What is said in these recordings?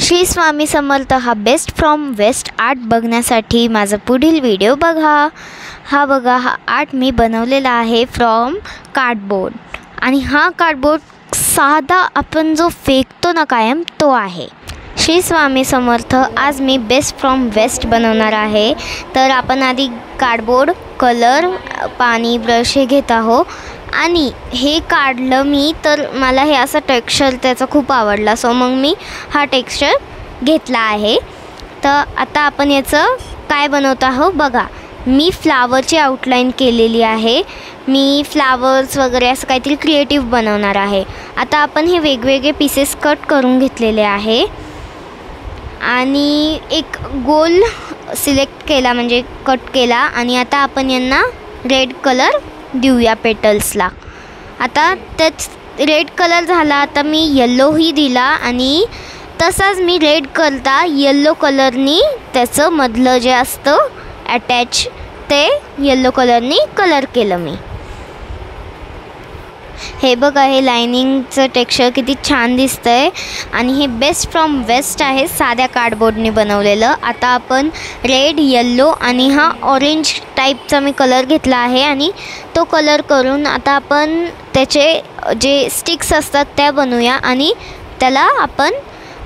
श्री स्वामी समर्थ हा best from waste art बघण्यासाठी माझा पुढील व्हिडिओ बघा। हा बघा, हा आर्ट मी बनवलेला आहे फ्रॉम कार्डबोर्ड। आणि हा कार्डबोर्ड साधा आपण जो फेकतो ना कायम तो आहे। श्री स्वामी समर्थ। आज मी बेस्ट फ्रॉम वेस्ट बनवणार आहे। तर आपण आधी कार्डबोर्ड, कलर, पाणी, ब्रश हे घेत आहोत आणि हे काढलं मी, तर मला हे असं टेक्स्चर त्याचा खूप आवडला, सो मग मी हा टेक्स्चर घेतला आहे। तर आता आपण याचं काय बनवत आहोत बघा। मी फ्लावरची आउटलाईन केलेली आहे। मी फ्लावर्स वगैरे असं काहीतरी क्रिएटिव्ह बनवणार आहे। आता आपण हे वेगवेगळे पीसेस कट करून घेतलेले आहे आणि एक गोल सिलेक्ट केला, म्हणजे कट केला। आणि आता आपण यांना रेड कलर देऊया पेटल्सला। आता त्याच रेड कलर झाला, आता मी येल्लोही दिला आणि तसाच मी रेड करता येल्लो कलरनी त्याचं मधलं जे असतं अटॅच ते येल्लो कलरनी कलर केलं मी। हे बघा, हे लाइनिंगचं टेक्स्चर किती छान दिसतंय आणि हे बेस्ट फ्रॉम वेस्ट आहे, साध्या कार्डबोर्डने बनवलेलं। आता आपण रेड, येल्लो आणि हा ऑरेंज टाईपचा मी कलर घेतला आहे आणि तो कलर करून आता आपण त्याचे जे स्टिक्स असतात त्या बनवूया आणि त्याला आपण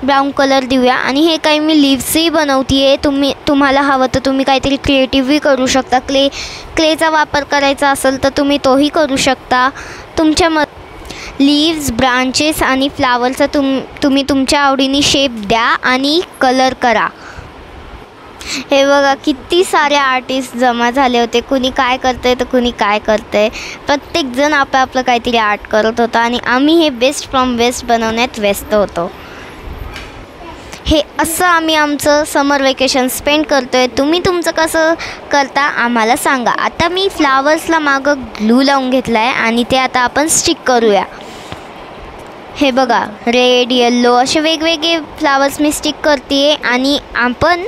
ब्राऊन कलर देऊया। आणि हे काही मी लीव्सही बनवते आहे। तुम्हाला हवं तर तुम्ही काहीतरी क्रिएटिव्हही करू शकता। क्लेचा वापर करायचा असेल तर तुम्ही तोही करू शकता। तुमच्या लीव्स, ब्रांचेस आणि फ्लावरचा तुम्ही तुमच्या आवडीने शेप द्या आणि कलर करा। हे बघा, किती सारे आर्टिस्ट जमा झाले होते। कुणी काय करतंय तर कुणी काय करतंय, प्रत्येकजण आपलं काहीतरी आर्ट करत होता आणि आम्ही हे बेस्ट फ्रॉम वेस्ट बनवण्यात व्यस्त होतो। हे असं आम्ही आमचं समर वेकेशन स्पेंड करतोय। तुम्ही तुमचं कसं करता आम्हाला सांगा। आता मी फ्लावर्सला मागं ग्लू लावून घेतला आहे आणि ते आता आपण स्टिक करूया। हे बघा, रेड, येल्लो असे वेगवेगळे फ्लावर्स मी स्टिक करते आहे आणि आपण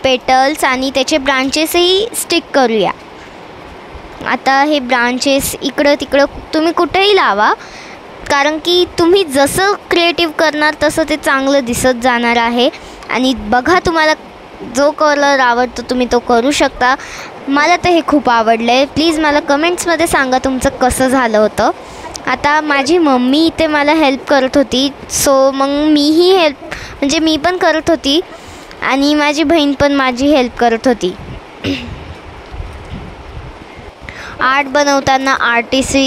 पेटल्स आणि त्याचे ब्रांचेसही स्टिक करूया। आता हे ब्रांचेस इकडं तिकडं तुम्ही कुठेही लावा, कारण की तुम्ही जसं क्रिएटिव्ह करणार तसं ते चांगलं दिसत जाणार आहे। आणि बघा, तुम्हाला जो कलर आवडतो तुम्ही तो करू शकता। मला तर हे खूप आवडलं आहे। प्लीज मला कमेंट्समध्ये सांगा तुमचं कसं झालं होतं। आता माझी मम्मी इथे मला हेल्प करत होती, सो मग मीही म्हणजे मी पण करत होती आणि माझी बहीण पण माझी हेल्प करत होती। आर्ट बनवताना आर्टिस्टही